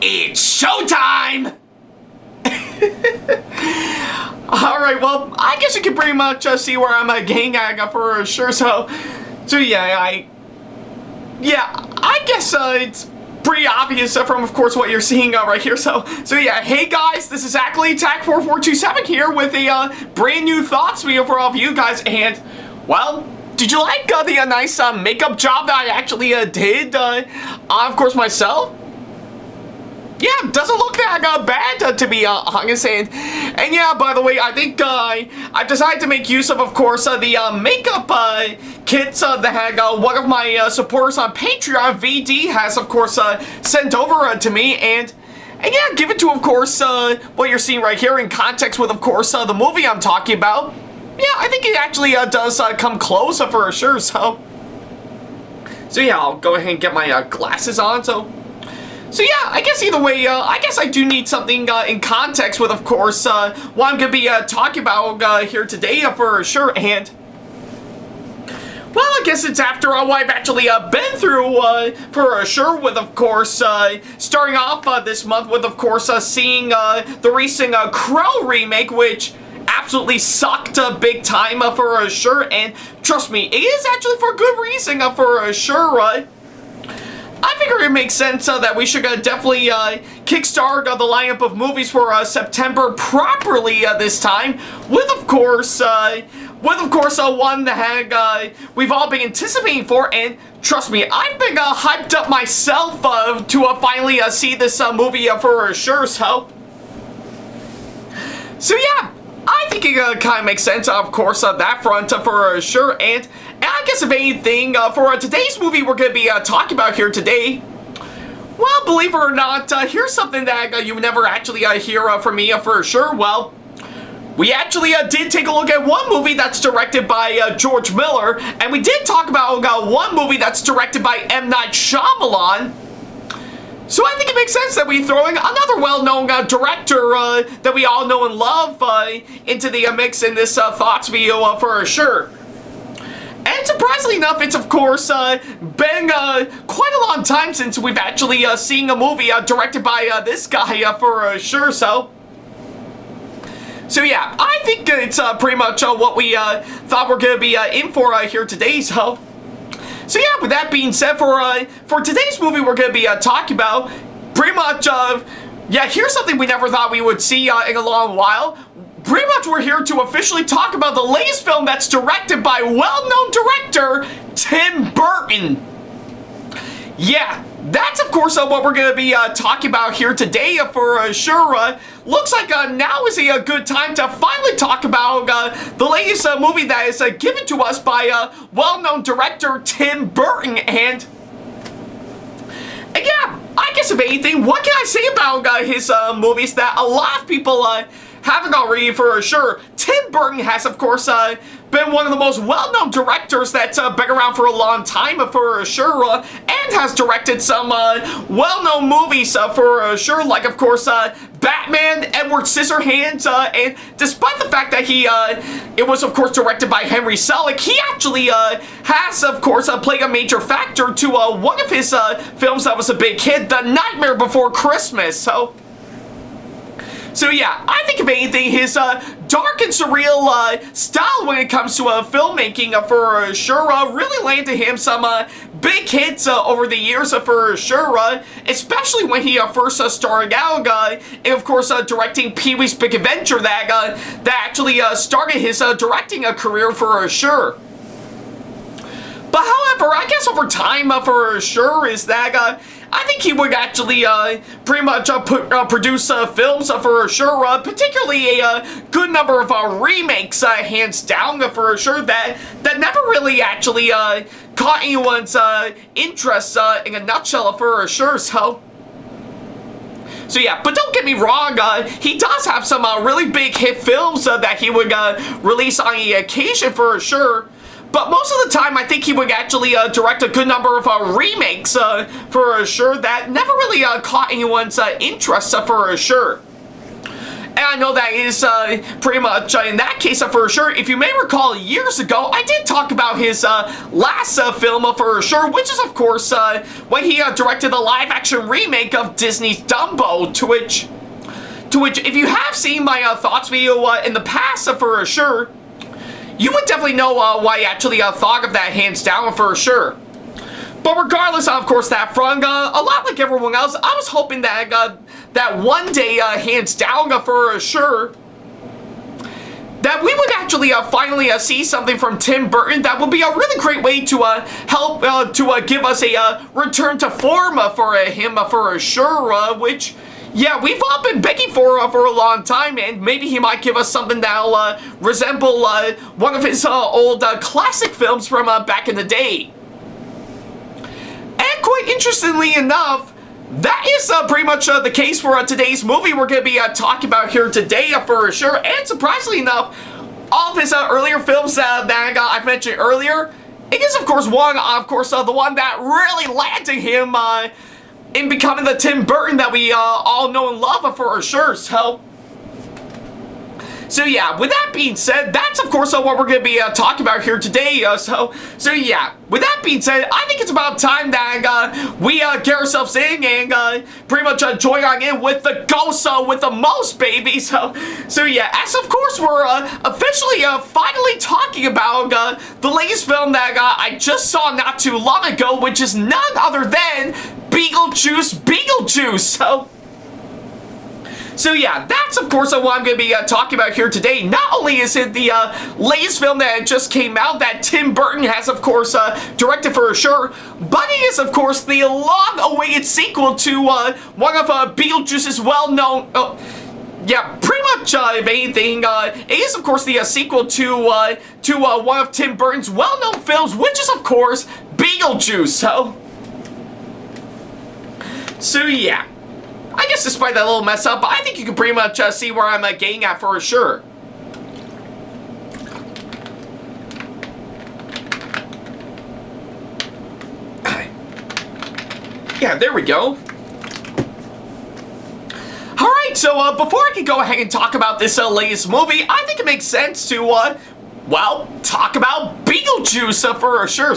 It's showtime! Alright, well, I guess you can pretty much see where I'm getting at for sure, so yeah, I guess it's pretty obvious from, of course, what you're seeing right here, so yeah, hey guys, this is Ackleyattack4427 here with a brand new thoughts video for all of you guys, and, well, did you like the nice makeup job that I actually did of course, myself? Yeah, doesn't look that bad, to be honest, and yeah, by the way, I think I've decided to make use of course, the makeup kits that one of my supporters on Patreon, VD, has, of course, sent over to me, and yeah, give it to, of course, what you're seeing right here in context with, of course, the movie I'm talking about. Yeah, I think it actually does come close for sure, so yeah, I'll go ahead and get my glasses on, so yeah, I guess either way, I guess I do need something in context with, of course, what I'm going to be talking about here today for sure, and, well, I guess it's after what I've actually been through for sure with, of course, starting off this month with, of course, seeing the recent Crow remake, which absolutely sucked big time for sure, and trust me, it is actually for good reason for sure, I figure it makes sense that we should definitely kickstart the lineup of movies for September properly this time, with of course one that we've all been anticipating for, and trust me, I've been hyped up myself to finally see this movie for sure. So yeah, I think it kind of makes sense, of course, that front for sure, and I guess if anything, for today's movie we're going to be talking about here today, well, believe it or not, here's something that you would never actually hear from me for sure. Well, we actually did take a look at one movie that's directed by George Miller, and we did talk about one movie that's directed by M. Night Shyamalan. So I think it makes sense that we throw in another well-known director that we all know and love into the mix in this thoughts video for sure. And surprisingly enough, it's of course been quite a long time since we've actually seen a movie directed by this guy for sure. So yeah, I think it's pretty much what we thought we're gonna be in for here today. So yeah, with that being said, for today's movie we're gonna be talking about pretty much yeah, here's something we never thought we would see in a long while. Pretty much we're here to officially talk about the latest film that's directed by well-known director Tim Burton. Yeah, that's of course what we're going to be talking about here today for sure. Looks like now is a good time to finally talk about the latest movie that is given to us by well-known director Tim Burton, and yeah, I guess if anything, what can I say about his movies that a lot of people haven't already for sure? Tim Burton has, of course, been one of the most well-known directors that's been around for a long time for sure, and has directed some well-known movies for sure, like, of course, Batman, Edward Scissorhands, and despite the fact that it was, of course, directed by Henry Selick, he actually has, of course, played a major factor to one of his films that was a big hit, The Nightmare Before Christmas. So yeah, I think if anything, his dark and surreal style when it comes to filmmaking for sure really landed him some big hits over the years for sure, especially when he first started out, and of course directing Pee-wee's Big Adventure that actually started his directing career for sure. But however, I guess over time for sure is that I think he would actually pretty much produce films for sure, particularly a good number of remakes, hands down for sure, that never really actually caught anyone's interest in a nutshell for sure. So yeah, but don't get me wrong, he does have some really big hit films that he would release on the occasion for sure. But most of the time, I think he would actually direct a good number of remakes for sure that never really caught anyone's interest for sure. And And I know that is pretty much in that case for sure. If you may recall, years ago, I did talk about his last film for sure, which is of course when he directed the live-action remake of Disney's Dumbo, to which if you have seen my thoughts video in the past for sure, you would definitely know why I actually thought of that hands down for sure. But regardless, of course, that from a lot like everyone else, I was hoping that that one day, hands down for sure, that we would actually finally see something from Tim Burton that would be a really great way to help to give us a return to form for him for sure, which, yeah, we've all been begging for a long time, and maybe he might give us something that'll resemble one of his old classic films from back in the day. And quite interestingly enough, that is pretty much the case for today's movie we're going to be talking about here today for sure. And surprisingly enough, all of his earlier films that I've mentioned earlier, it is of course the one that really landed him in becoming the Tim Burton that we all know and love for sure. So yeah, with that being said, that's of course what we're going to be talking about here today. So yeah, with that being said, I think it's about time that we get ourselves in and pretty much join on in with the ghosts with the most, baby. So yeah, as of course we're officially finally talking about the latest film that I just saw not too long ago, which is none other than Beetlejuice Beetlejuice. So yeah, that's of course what I'm going to be talking about here today. Not only is it the latest film that just came out that Tim Burton has of course directed for sure, but it is of course the long-awaited sequel to one of Beetlejuice's well-known... yeah, pretty much if anything, it is of course the sequel to one of Tim Burton's well-known films, which is of course Beetlejuice. So yeah. I guess despite that little mess up, I think you can pretty much see where I'm getting at for sure. Yeah, there we go. Alright, so before I can go ahead and talk about this latest movie, I think it makes sense to, well, talk about Beetlejuice for sure,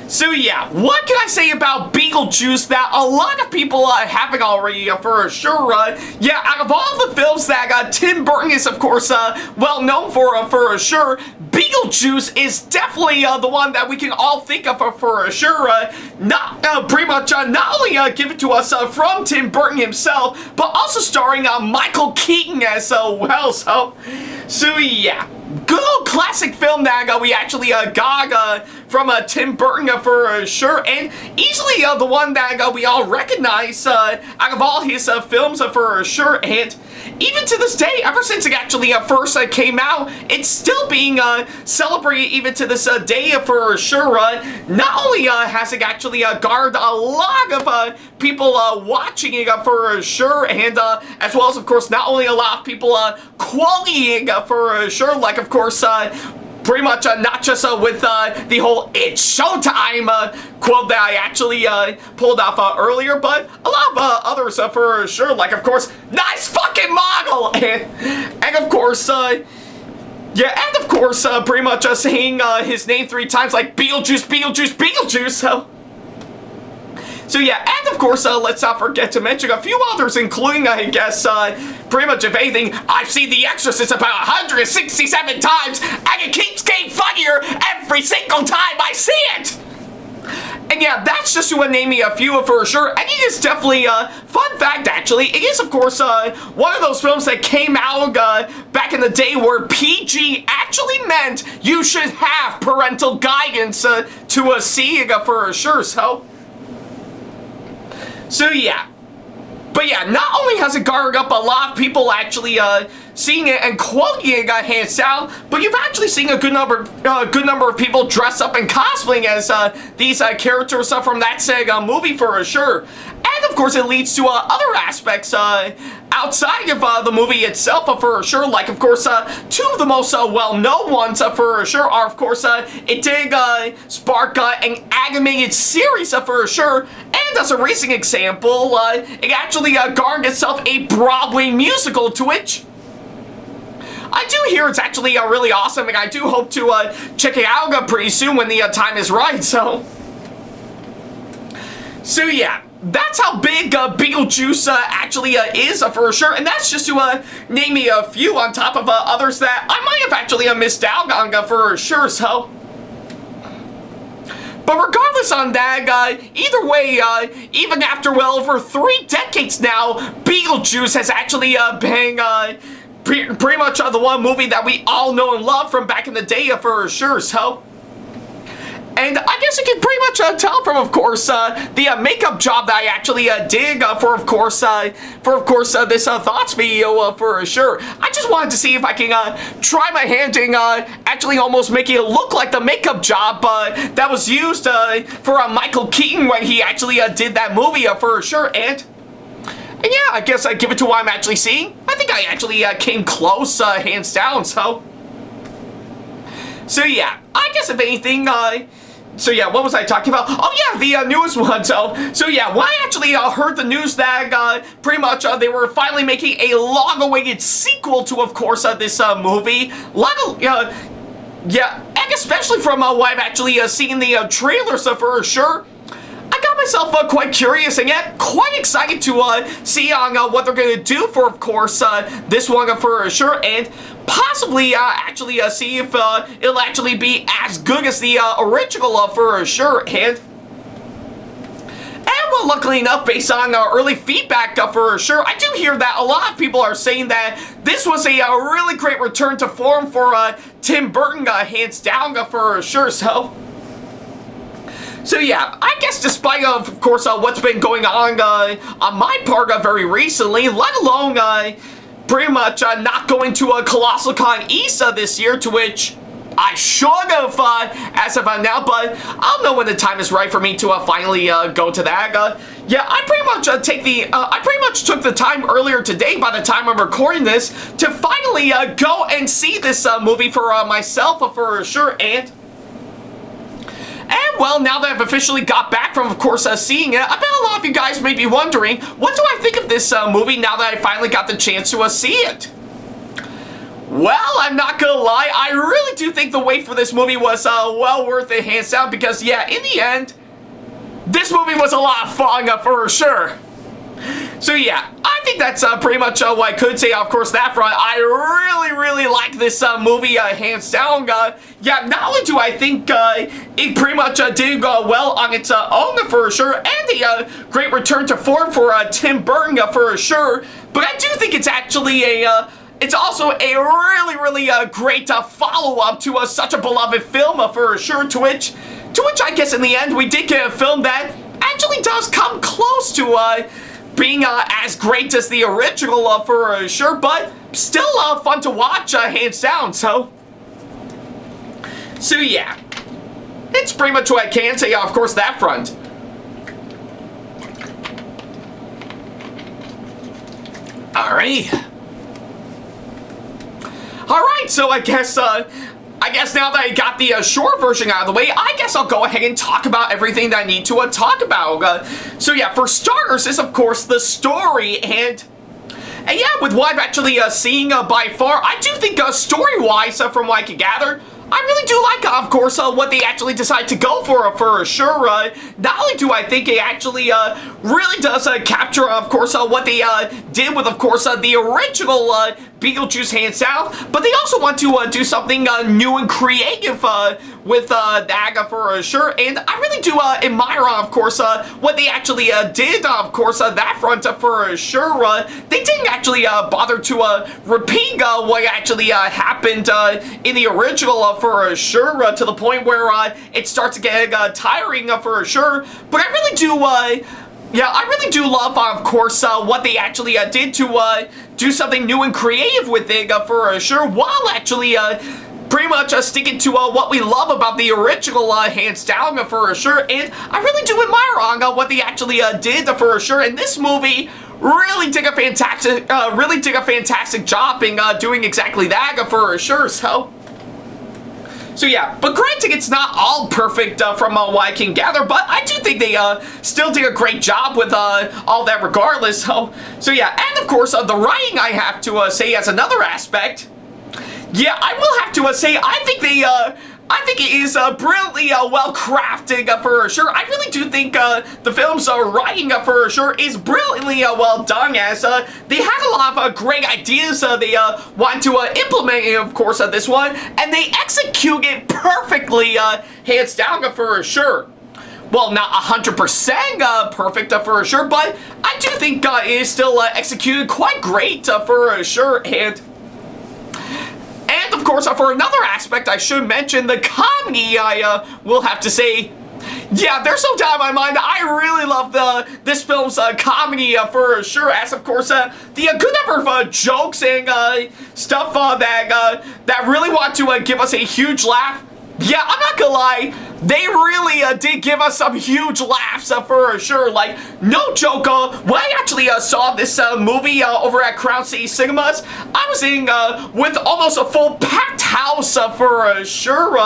So yeah, what can I say about Beetlejuice that a lot of people haven't already for sure? Yeah, out of all the films that Tim Burton is of course well known for sure, Beetlejuice is definitely the one that we can all think of for sure. Pretty much not only given to us from Tim Burton himself, but also starring Michael Keaton as well. So yeah. Good old classic film that we actually got from Tim Burton for sure, and easily the one that we all recognize out of all his films for sure. And even to this day, ever since it actually first came out, it's still being celebrated even to this day for sure. Not only has it actually garnered a lot of people watching it for sure, and as well as of course not only a lot of people quoting for sure, like of course pretty much not just with the whole "It's showtime" quote that I actually pulled off earlier, but a lot of others for sure, like of course "Nice fucking model" and of course yeah, and of course pretty much saying his name 3 times like Beetlejuice Beetlejuice Beetlejuice. So yeah, and of course, let's not forget to mention a few others, including, I guess, pretty much, if anything, I've seen The Exorcist about 167 times, and it keeps getting funnier every single time I see it! And yeah, that's just to name me a few for sure, and it is definitely, fun fact actually, it is of course, one of those films that came out, back in the day where PG actually meant you should have parental guidance, to see it for sure, So yeah, but yeah, not only has it garnered up a lot of people actually seeing it and quoting it hands down, but you've actually seen a good number of people dress up and cosplaying as these characters from that said movie for sure. And of course, it leads to other aspects outside of the movie itself for sure. Like, of course, two of the most well-known ones for sure are, of course, it did spark an animated series for sure. And as a recent example, it actually garnered itself a Broadway musical, to which I do hear it's actually really awesome, and I do hope to check it out pretty soon when the time is right. So yeah. That's how big Beetlejuice actually is for sure, and that's just to name me a few on top of others that I might have actually missed out on for sure, so. But regardless on that, either way, even after well over 3 decades now, Beetlejuice has actually been pretty much the one movie that we all know and love from back in the day for sure, so. And I guess you can pretty much tell from, of course, the makeup job that I actually did for, of course, this thoughts video for sure. I just wanted to see if I can try my hand in actually almost making it look like the makeup job that was used for Michael Keaton when he actually did that movie for sure. And yeah, I guess I give it to what I'm actually seeing. I think I actually came close, hands down. So yeah, I guess if anything, so yeah, what was I talking about? Oh yeah, the newest one. So yeah, well, I actually heard the news that pretty much they were finally making a long-awaited sequel to, of course, this movie. Yeah, and especially from what I've actually seen the trailers for sure. I got myself quite curious and yet quite excited to see on what they're going to do for, of course, this one for sure, and possibly actually see if it'll actually be as good as the original for sure. And well, luckily enough, based on early feedback for sure, I do hear that a lot of people are saying that this was a really great return to form for Tim Burton, hands down for sure. So yeah, I guess despite of course what's been going on my part very recently, let alone pretty much not going to Colossal Con East this year, to which I should have as of now, but I'll know when the time is right for me to finally go to that. Yeah, I pretty much took the time earlier today, by the time I'm recording this, to finally go and see this movie for myself for sure. And well, now that I've officially got back from, of course, seeing it, I bet a lot of you guys may be wondering, what do I think of this movie now that I finally got the chance to see it? Well, I'm not gonna lie, I really do think the wait for this movie was well worth it, hands down, because, yeah, in the end, this movie was a lot of fun for sure. So yeah, I think that's pretty much what I could say. Of course, that front, I really like this movie, hands down. Yeah, not only do I think it pretty much did go well on its own for sure, and a great return to form for Tim Burton for sure, but I do think it's actually it's also a really great follow-up to such a beloved film for sure, to which I guess in the end we did get a film that actually does come close to being as great as the original for sure, but still fun to watch, hands down. So yeah, it's pretty much what I can say, of course, that front. Alright, so I guess now that I got the short version out of the way, I guess I'll go ahead and talk about everything that I need to talk about. So yeah, for starters is, of course, the story, and yeah, with what I've actually seen by far, I do think story-wise, from what I can gather, I really do like, of course, what they actually decide to go for sure. Not only do I think it actually really does capture, of course, what they did with, of course, the original Beetlejuice, hands down, but they also want to do something new and creative with that for sure. And I really do admire, of course, what they actually did, of course, that front for sure. They didn't actually bother to repeat what actually happened in the original for sure, to the point where it starts to get tiring for sure. But I really do yeah, I really do love, of course, what they actually did to do something new and creative with it, for sure, while actually pretty much sticking to what we love about the original, hands down, for sure. And I really do admire what they actually did, for sure. And this movie really did a fantastic, job in doing exactly that, for sure. So yeah, but granted, it's not all perfect from what I can gather, but I do think they still did a great job with all that regardless. So yeah, and of course, the writing, I have to say, as another aspect. Yeah, I will have to say, I think it is brilliantly well crafted, for sure. I really do think the film's writing, for sure, is brilliantly well done, as they had a lot of great ideas they want to implement in, of course, this one, and they execute it perfectly, hands down, for sure. Well, not 100% perfect, for sure, but I do think it is still executed quite great, for sure. And of course, for another aspect, I should mention the comedy. I will have to say, yeah, there's no doubt in my mind, I really love this film's comedy, for sure. As of course, the good number of jokes and stuff that really want to give us a huge laugh. Yeah, I'm not gonna lie, they really did give us some huge laughs, for sure. Like, no joke, when I actually saw this movie over at Crown City Cinemas, I was in with almost a full packed house, for sure,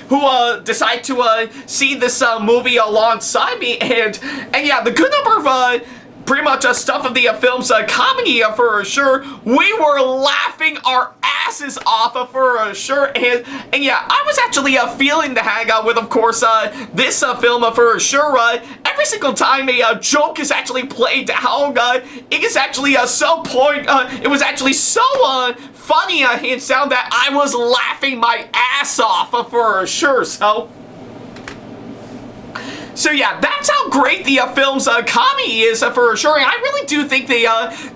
who decided to see this movie alongside me, and yeah, the good number of pretty much stuff of the film's comedy, for sure. We were laughing our asses off, for sure, and yeah, I was actually feeling the hang with, of course, this film, for sure. Every single time a joke is actually played out, it is actually it was actually so funny, hands down, that I was laughing my ass off, for sure. So yeah, that's how great the film's comedy is, for sure. And I really do think they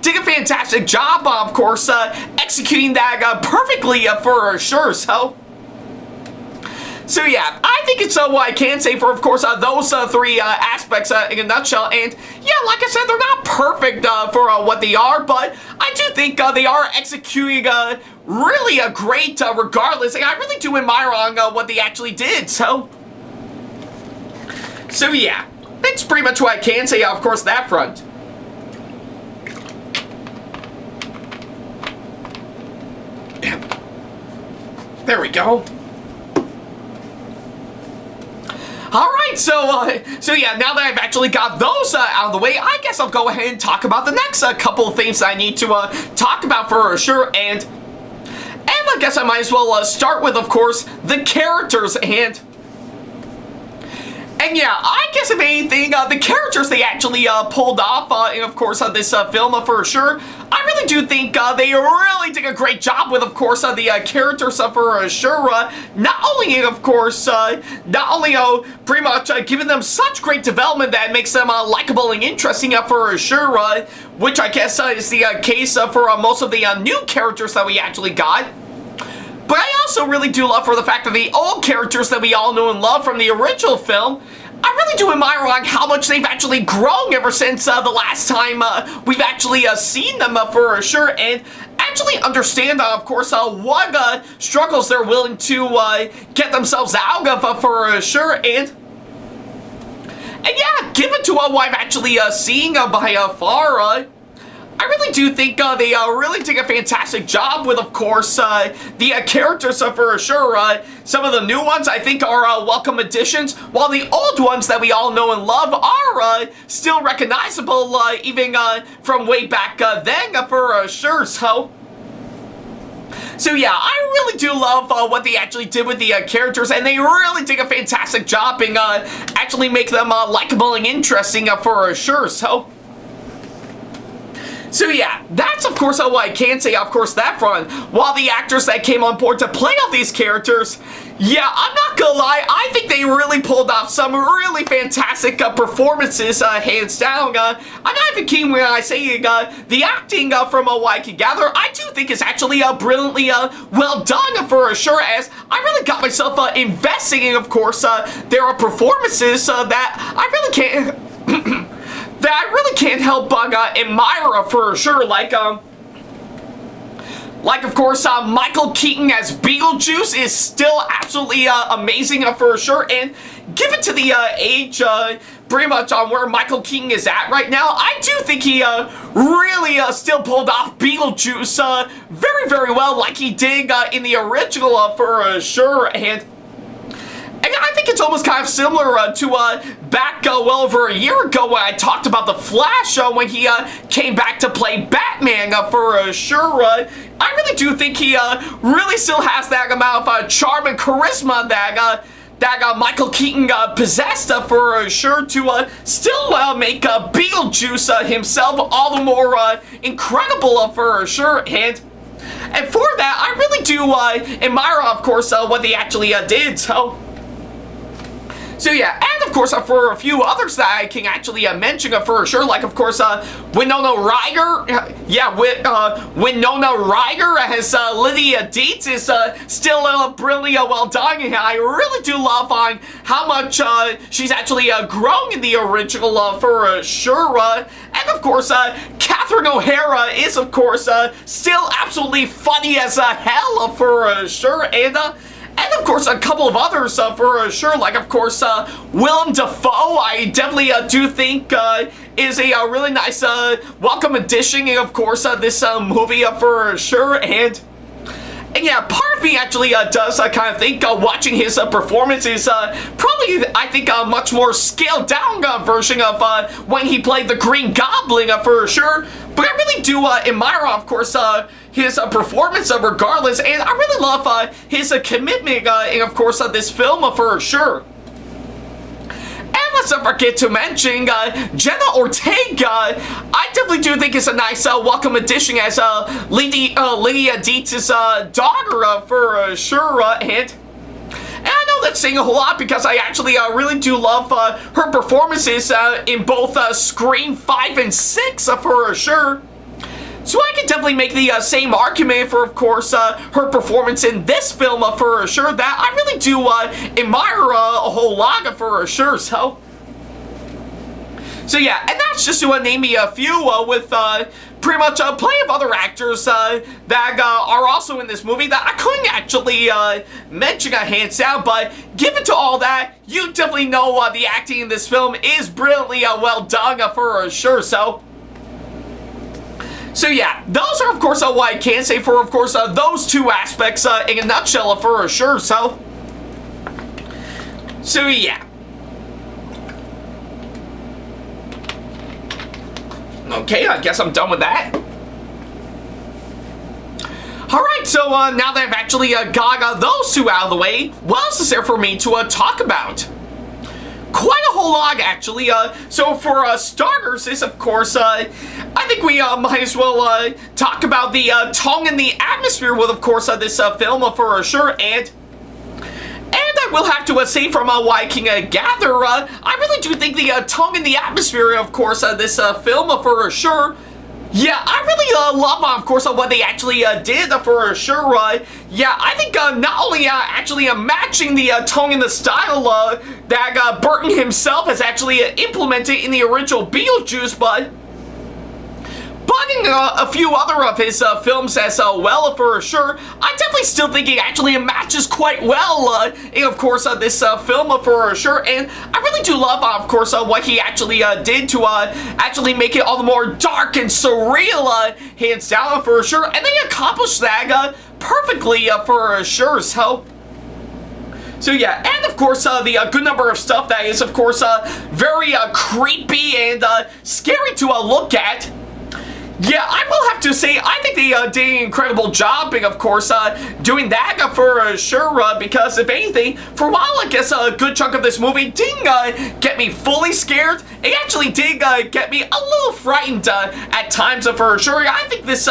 did a fantastic job, of course, executing that perfectly, for sure. So yeah, I think it's what I can say for, of course, those three aspects in a nutshell. And yeah, like I said, they're not perfect for what they are, but I do think they are executing really great regardless. And I really do admire on what they actually did. So yeah, that's pretty much what I can say, of course, that front. Yeah. There we go. Alright, so yeah, now that I've actually got those out of the way, I guess I'll go ahead and talk about the next couple of things that I need to talk about, for sure, and I guess I might as well start with, of course, the characters. And yeah, I guess if anything, the characters they actually pulled off, and of course, this film, for sure, I really do think they really did a great job with, of course, the characters, for sure. Not only, of course, pretty much giving them such great development that makes them likable and interesting, for sure, which I guess is the case for most of the new characters that we actually got. But I also really do love for the fact that the old characters that we all know and love from the original film, I really do admire on how much they've actually grown ever since the last time we've actually seen them, for sure, and actually understand, of course, what struggles they're willing to get themselves out of, for sure, and yeah, given to what I've actually seen by far, I really do think they really did a fantastic job with, of course, the characters, for sure. Some of the new ones I think are welcome additions, while the old ones that we all know and love are still recognizable, even from way back then, for sure. So yeah, I really do love what they actually did with the characters, and they really did a fantastic job in actually make them likable and interesting, for sure. So yeah, that's of course what I can say, of course, that front. While the actors that came on board to play all these characters, yeah, I'm not gonna lie, I think they really pulled off some really fantastic performances, hands down. I'm not even kidding when I say the acting from what I can gather, I do think is actually brilliantly well done, for sure, as I really got myself investing in, of course, their performances that I really can't... that I really can't help but admire for sure. Like, of course, Michael Keaton as Beetlejuice is still absolutely amazing for sure. And given to the age, pretty much on where Michael Keaton is at right now, I do think he really still pulled off Beetlejuice very, very well, like he did in the original for sure. And I think it's almost kind of similar to back well over a year ago when I talked about the Flash when he came back to play Batman for sure. I really do think he really still has that amount of charm and charisma that Michael Keaton possessed for sure to still make Beetlejuice himself all the more incredible for sure. And for that, I really do admire, of course, what they actually did. So yeah, and of course for a few others that I can actually mention for sure, like of course Winona Ryder, Winona Ryder as Lydia Dietz is still brilliantly well done, and I really do love on how much she's actually grown in the original for sure, and of course Catherine O'Hara is of course still absolutely funny as hell for sure, and of course, a couple of others for sure, like of course, Willem Dafoe, I definitely do think is a really nice welcome addition, of course, this movie for sure. And yeah, part of me actually does kind of think watching his performance is probably, I think, a much more scaled down version of when he played the Green Goblin for sure. But I really do admire, of course, his performance regardless, and I really love his commitment in, of course, this film for sure. And let's not forget to mention Jenna Ortega. I definitely do think is a nice welcome addition as Lydia Dietz's daughter for sure, and I know that's saying a whole lot because I actually really do love her performances in both Scream 5 and 6 for sure. So I can definitely make the same argument for, of course, her performance in this film for sure, that I really do admire a whole lot for sure. So yeah, and that's just to name me a few with pretty much plenty of other actors that are also in this movie that I couldn't actually mention hands down, but given to all that, you definitely know the acting in this film is brilliantly well done for sure. So yeah, those are of course what I can say for of course those two aspects in a nutshell for sure. So yeah. Okay, I guess I'm done with that. Alright, so now that I've actually got those two out of the way, what else is there for me to talk about? Quite a whole lot, actually. So for starters is, of course, I think we might as well talk about the tone and the atmosphere with, of course, this film for sure. And I will have to say from what I can gather, I really do think the tone and the atmosphere, of course, this film for sure. Yeah, I really love, of course, what they actually did for sure. Yeah, I think not only actually matching the tone and the style that Burton himself has actually implemented in the original Beetlejuice, but in a few other of his films as well for sure, I definitely still think it actually matches quite well in, of course, this film for sure. And I really do love, of course, what he actually did to actually make it all the more dark and surreal, hands down for sure. And they accomplished that perfectly for sure. So yeah, and of course the good number of stuff that is, of course, very creepy and scary to look at. Yeah, I will have to say, I think they did an incredible job, of course, doing that for sure, because if anything, for a while, I guess a good chunk of this movie didn't get me fully scared. It actually did get me a little frightened at times for sure. I think this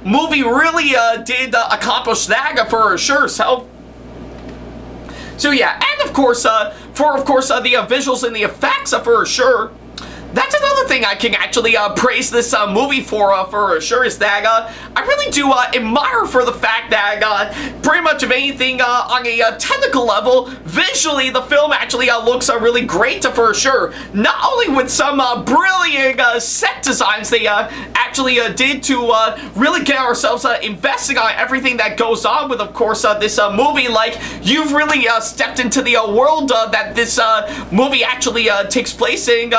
movie really did accomplish that for sure. So yeah, and of course, for of course the visuals and the effects for sure. That's another another thing I can actually praise this movie for sure is that I really do admire for the fact that pretty much of anything on a technical level, visually the film actually looks really great for sure. Not only with some brilliant set designs they actually did to really get ourselves investing on everything that goes on with, of course, this movie. Like, you've really stepped into the world that this movie actually takes place in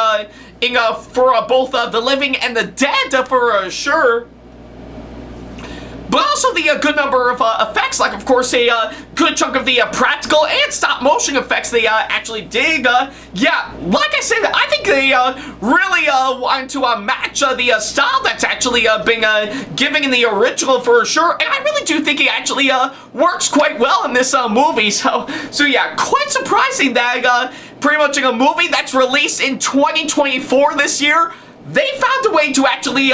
for both the living and the dead for sure. But also the good number of effects, like of course a good chunk of the practical and stop motion effects they actually did. Yeah, like I said, I think they really wanted to match the style that's actually been given in the original for sure, and I really do think it actually works quite well in this movie. So yeah, quite surprising that pretty much in a movie that's released in 2024 this year, they found a way to actually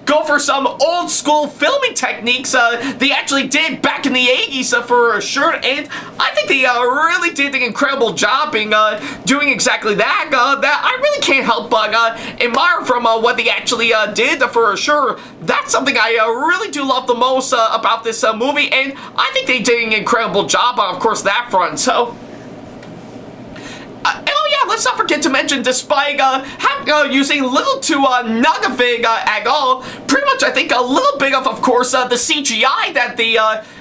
go for some old school filming techniques they actually did back in the 80s for sure, and I think they really did an incredible job in doing exactly that. That I really can't help but admire from what they actually did for sure. That's something I really do love the most about this movie, and I think they did an incredible job on, of course, that front. So oh yeah, let's not forget to mention, despite using little to none of it at all, pretty much I think a little bit of course, the CGI that they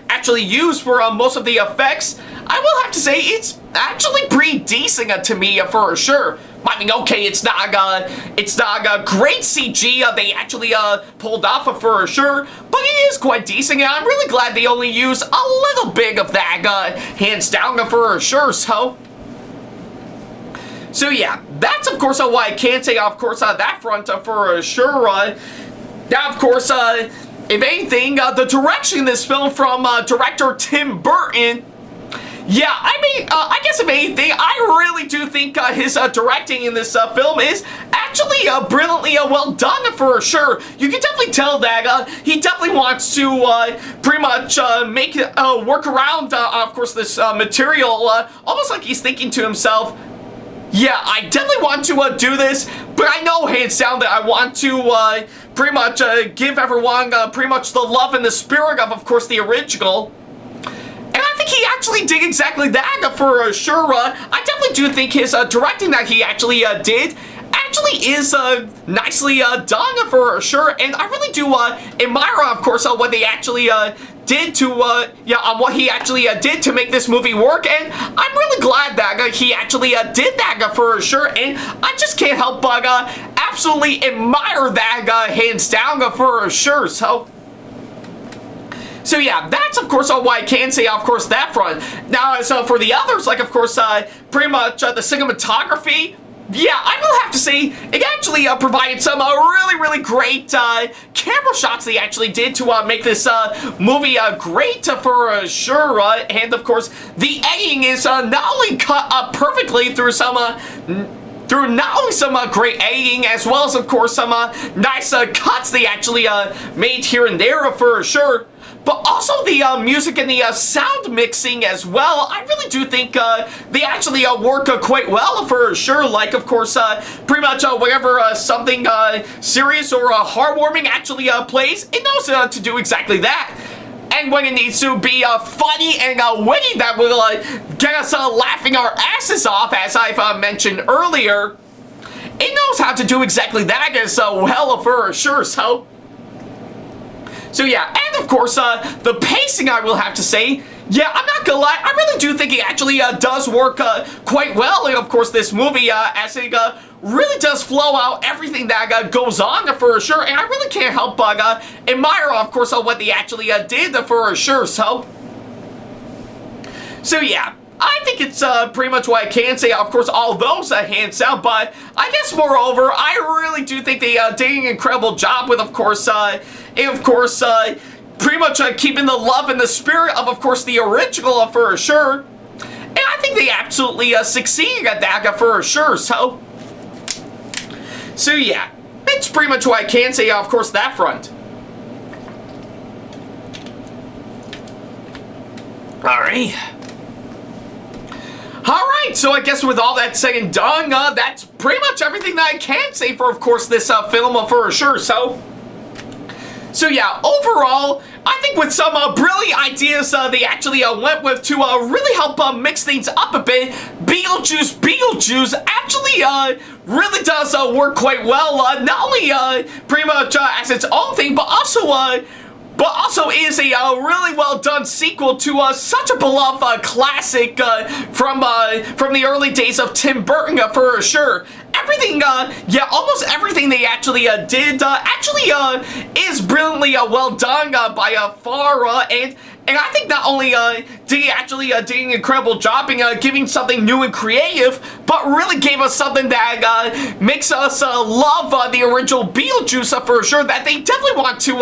actually used for most of the effects, I will have to say it's actually pretty decent to me for sure. I mean, okay, it's not a great CG they actually pulled off for sure, but it is quite decent, and I'm really glad they only use a little bit of that, hands down for sure. So yeah, that's of course why I can say, of course, that front for sure. Now, of course, if anything, the direction in this film from director Tim Burton, yeah, I mean, I guess if anything, I really do think his directing in this film is actually brilliantly well done for sure. You can definitely tell that he definitely wants to pretty much make it work around, of course, this material, almost like he's thinking to himself, yeah, I definitely want to do this, but I know hands down that I want to pretty much give everyone pretty much the love and the spirit of course, the original. And I think he actually did exactly that for sure. I definitely do think his directing that he actually did actually is nicely done for sure, and I really do admire, of course, what they actually did to what he actually did to make this movie work, and I'm really glad that he actually did that for sure, and I just can't help but absolutely admire that hands down for sure. So yeah, that's of course why I can say, of course, that front. Now, so for the others, like of course pretty much the cinematography, yeah, I will have to say, it actually provided some really great camera shots they actually did to make this movie great for sure. And of course, the editing is not only cut perfectly through some not only some great editing, as well as of course some nice cuts they actually made here and there for sure, but also the music and the sound mixing as well. I really do think they actually work quite well for sure. Like, of course, pretty much whenever something serious or heartwarming actually plays, it knows to do exactly that. And when it needs to be funny and witty, that will get us laughing our asses off, as I've mentioned earlier, it knows how to do exactly that as well for sure. So yeah, and of course, the pacing, I will have to say, yeah, I'm not gonna lie, I really do think it actually does work quite well. And of course, this movie, as it really does flow out everything that goes on for sure, and I really can't help but admire, of course, what they actually did for sure. So yeah, I think it's pretty much what I can say, of course, all those hands down, but I guess moreover, I really do think they did an incredible job with, of course, pretty much keeping the love and the spirit of course, the original for sure, and I think they absolutely succeeded at that for sure. So yeah, it's pretty much what I can say, of course, that front. Alright, so I guess with all that said and done, that's pretty much everything that I can say for, of course, this film for sure. So yeah, overall, I think with some brilliant ideas they actually went with to really help mix things up a bit, Beetlejuice actually really does work quite well, not only pretty much as its own thing, but also is a really well done sequel to such a beloved classic from the early days of Tim Burton for sure. Everything, yeah, almost everything they actually did is brilliantly well done by far, and I think not only did he actually do an incredible job in giving something new and creative, but really gave us something that makes us love the original Beetlejuice for sure, that they definitely want to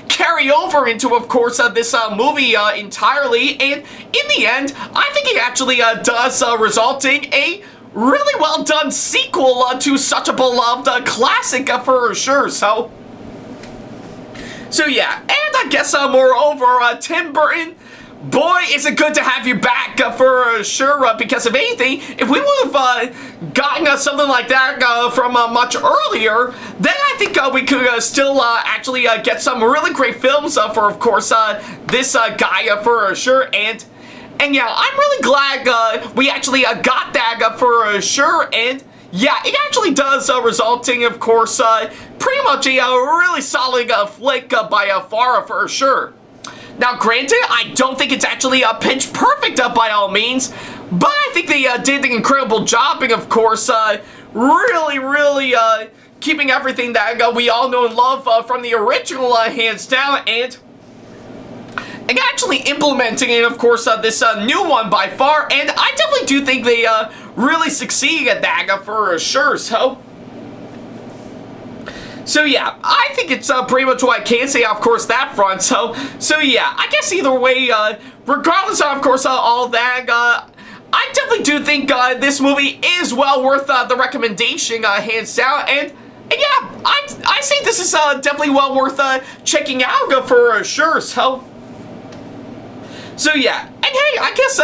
carry over into, of course, this movie entirely, and in the end, I think it actually does result in a really well done sequel to such a beloved classic for sure. So yeah, and I guess moreover, Tim Burton, boy, is it good to have you back for sure, because if anything, if we would have gotten something like that from much earlier, then I think we could still actually get some really great films for, of course, this guy for sure, and yeah, I'm really glad we actually got that for sure, and yeah, it actually does result in, of course, pretty much a really solid flick by far for sure. Now, granted, I don't think it's actually pitch perfect by all means, but I think they did an incredible job in, of course, really keeping everything that we all know and love from the original hands down, and actually implementing it, of course, this new one by far, and I definitely do think they really succeed at that for sure. So yeah, I think it's pretty much what I can say, of course, that front. So yeah, I guess either way, regardless of course, all that, I definitely do think this movie is well worth the recommendation, hands down, and yeah, I say this is definitely well worth checking out for sure. So yeah, and hey, I guess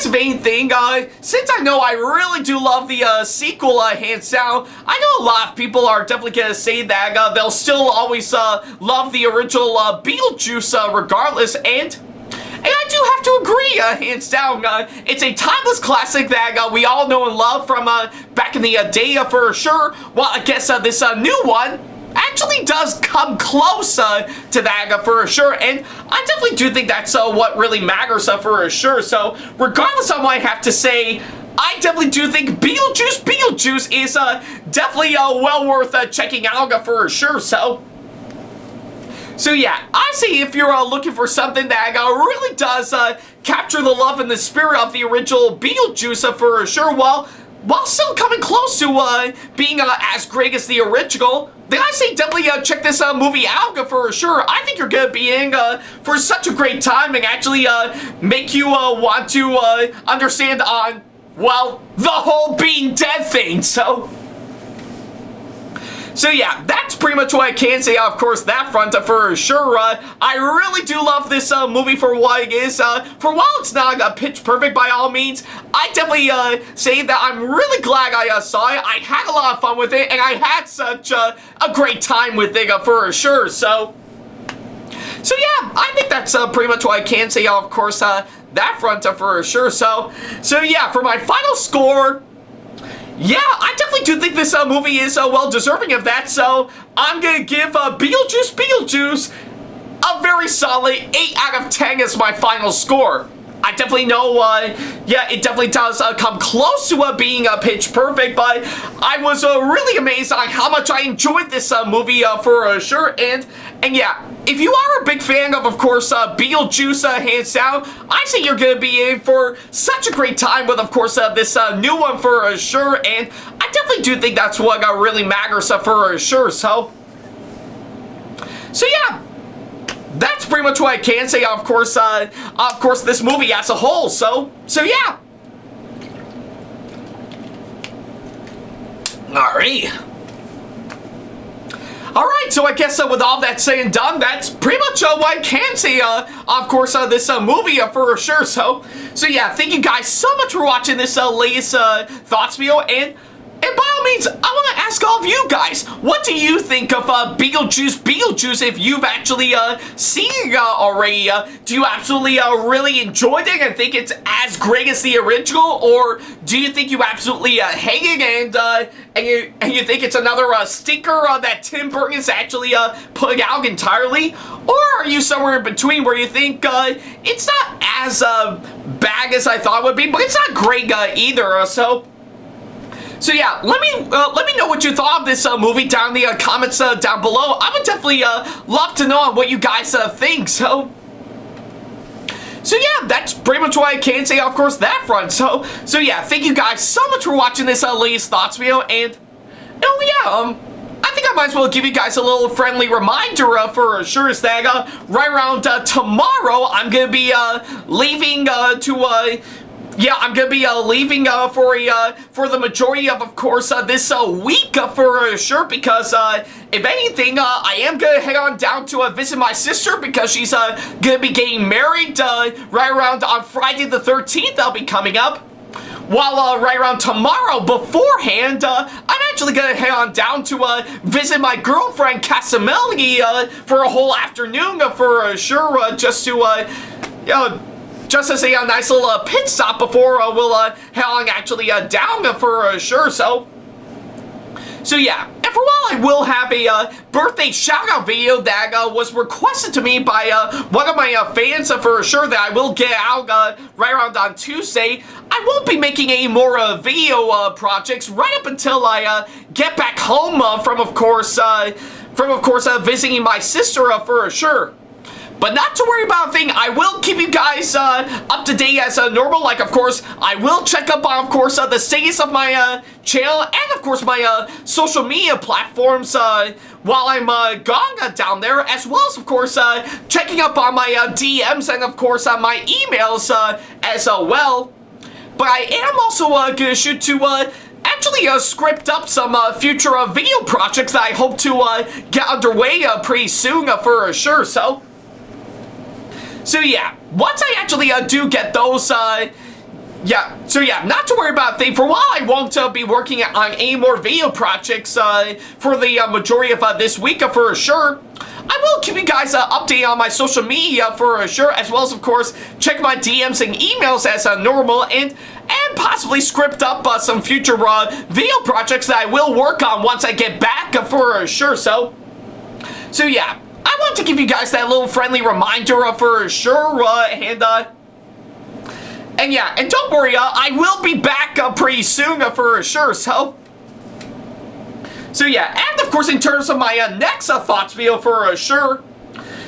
if anything, since I know I really do love the sequel, hands down, I know a lot of people are definitely gonna say that they'll still always love the original Beetlejuice regardless, and I do have to agree, hands down, it's a timeless classic that we all know and love from back in the day for sure. Well, I guess this new one actually does come close to that for sure, and I definitely do think that's what really matters for sure. So regardless of what I have to say, I definitely do think Beetlejuice is definitely well worth checking out for sure. So yeah, I say if you're looking for something that really does capture the love and the spirit of the original Beetlejuice for sure, while still coming close to being as great as the original, then I say definitely check this movie out for sure. I think you're going to be in for such a great time and actually make you want to understand on, well, the whole being dead thing. So yeah, that's pretty much what I can say, of course, that front for sure. I really do love this movie for what it is. For while it's not pitch perfect by all means, I definitely say that I'm really glad I saw it. I had a lot of fun with it, and I had such a great time with it for sure. So yeah, I think that's pretty much what I can say, of course, that front for sure. So yeah, for my final score, yeah, I definitely do think this movie is well deserving of that, so I'm gonna give Beetlejuice a very solid 8 out of 10 as my final score. I definitely know, yeah, it definitely does come close to being pitch perfect, but I was really amazed on how much I enjoyed this movie for sure, and yeah, if you are a big fan of course, Beetlejuice, hands down, I say you're gonna be in for such a great time with, of course, this new one for sure, and I definitely do think that's what really matters for sure. So yeah, that's pretty much what I can say, of course, this movie as a whole. So yeah. Alright. Alright, so I guess with all that said and done, that's pretty much what I can say, of course, this movie for sure. So yeah, thank you guys so much for watching this latest thoughts video, and by all means, I want to ask all of you guys, what do you think of Beetlejuice if you've actually seen it already? Do you absolutely really enjoyed it and think it's as great as the original, or do you think you absolutely hate it and you think it's another stinker that Tim Burton is actually putting out entirely? Or are you somewhere in between where you think it's not as bad as I thought it would be, but it's not great either? So yeah, let me know what you thought of this movie down in the comments down below. I would definitely love to know what you guys think. So yeah, that's pretty much what I can say, of course, that front. So yeah, thank you guys so much for watching this latest thoughts video, and oh yeah, I think I might as well give you guys a little friendly reminder for sure is that right around tomorrow I'm gonna be leaving yeah, I'm gonna be leaving for the majority of course, this week for sure, because if anything, I am gonna head on down to visit my sister, because she's gonna be getting married right around on Friday the 13th. I'll be coming up. While right around tomorrow beforehand, I'm actually gonna head on down to visit my girlfriend Casameli for a whole afternoon for sure, just to just as a nice little pit stop before we'll head on actually down for sure. So yeah, and for a while I will have a birthday shout-out video that was requested to me by one of my fans for sure that I will get out right around on Tuesday. I won't be making any more video projects right up until I get back home from of course visiting my sister for sure. But not to worry about a thing, I will keep you guys up to date as normal. Like, of course, I will check up on, of course, the status of my channel and, of course, my social media platforms while I'm gone down there, as well as, of course, checking up on my DMs and, of course, my emails as well. But I am also gonna shoot to actually script up some future video projects that I hope to get underway pretty soon for sure. So yeah, once I actually do get those, not to worry about a thing. For a while, I won't be working on any more video projects for the majority of this week for sure. I will keep you guys updated on my social media for sure, as well as, of course, check my DMs and emails as normal, and possibly script up some future video projects that I will work on once I get back for sure. So yeah. I want to give you guys that little friendly reminder for sure, and yeah, and don't worry, I will be back pretty soon for sure. So yeah, and of course, in terms of my next thoughts video for sure,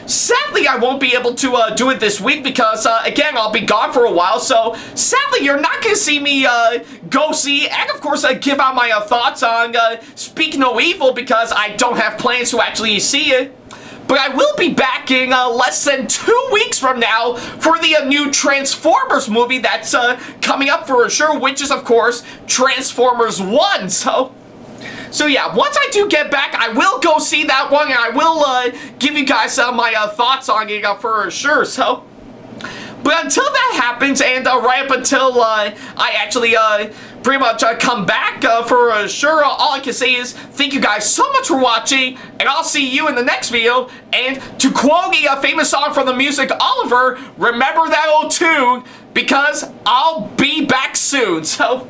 sadly, I won't be able to do it this week because, again, I'll be gone for a while. So, sadly, you're not going to see me go see and, of course, give out my thoughts on Speak No Evil, because I don't have plans to actually see it. But I will be back in less than 2 weeks from now for the new Transformers movie that's coming up for sure, which is, of course, Transformers 1. So yeah, once I do get back, I will go see that one, and I will give you guys my thoughts on it for sure. But until that happens, and right up until I actually pretty much come back for sure, all I can say is thank you guys so much for watching, and I'll see you in the next video. And to quote a famous song from the music Oliver, remember that old tune, because I'll be back soon. So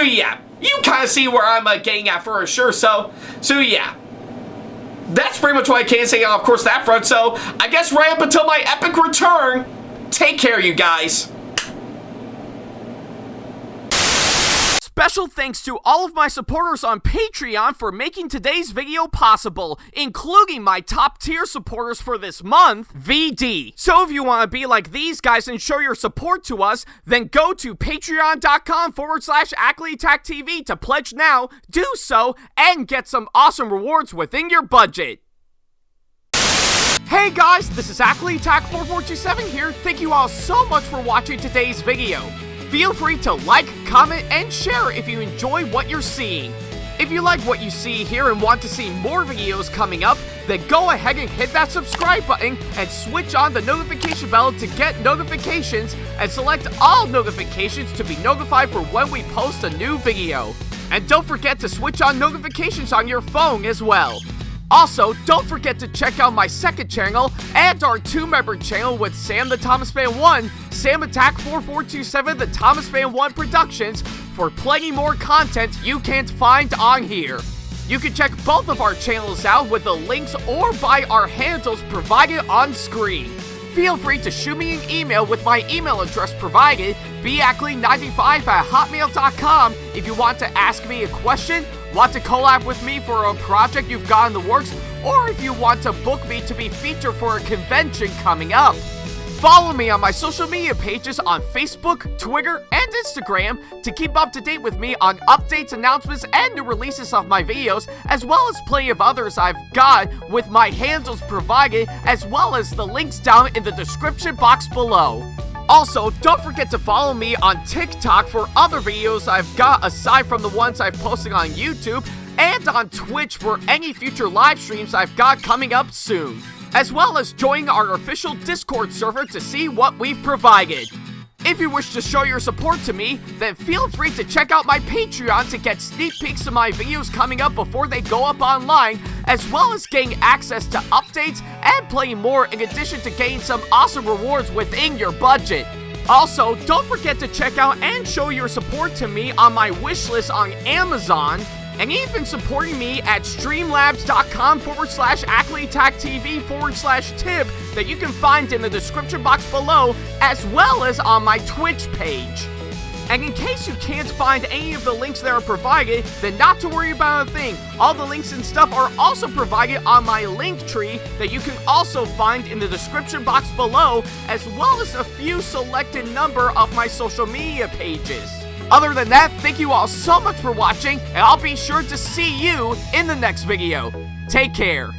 yeah, you kind of see where I'm getting at for sure. So yeah. That's pretty much what I can say on, of course, that front. So, I guess right up until my epic return, take care, you guys. Special thanks to all of my supporters on Patreon for making today's video possible, including my top tier supporters for this month, VD. So if you want to be like these guys and show your support to us, then go to patreon.com/Ackleyattack427TV to pledge now, do so, and get some awesome rewards within your budget. Hey guys, this is Ackleyattack4427 here. Thank you all so much for watching today's video. Feel free to like, comment, and share if you enjoy what you're seeing. If you like what you see here and want to see more videos coming up, then go ahead and hit that subscribe button and switch on the notification bell to get notifications and select all notifications to be notified for when we post a new video. And don't forget to switch on notifications on your phone as well. Also, don't forget to check out my second channel and our 2-member channel with Sam the Thomas Fan 1, SamAttack4427TheThomasFan1 Productions for plenty more content you can't find on here. You can check both of our channels out with the links or by our handles provided on screen. Feel free to shoot me an email with my email address provided, Ackleyattack4427's@hotmail.com, if you want to ask me a question, want to collab with me for a project you've got in the works, or if you want to book me to be featured for a convention coming up. Follow me on my social media pages on Facebook, Twitter, and Instagram to keep up to date with me on updates, announcements, and new releases of my videos, as well as plenty of others I've got with my handles provided, as well as the links down in the description box below. Also, don't forget to follow me on TikTok for other videos I've got aside from the ones I've posted on YouTube, and on Twitch for any future live streams I've got coming up soon, as well as join our official Discord server to see what we've provided. If you wish to show your support to me, then feel free to check out my Patreon to get sneak peeks of my videos coming up before they go up online, as well as getting access to updates and plenty more in addition to getting some awesome rewards within your budget. Also, don't forget to check out and show your support to me on my wishlist on Amazon, and even supporting me at streamlabs.com/AckleyattackTV/tip that you can find in the description box below, as well as on my Twitch page. And in case you can't find any of the links that are provided, then not to worry about a thing. All the links and stuff are also provided on my link tree that you can also find in the description box below, as well as a few selected number of my social media pages. Other than that, thank you all so much for watching, and I'll be sure to see you in the next video. Take care.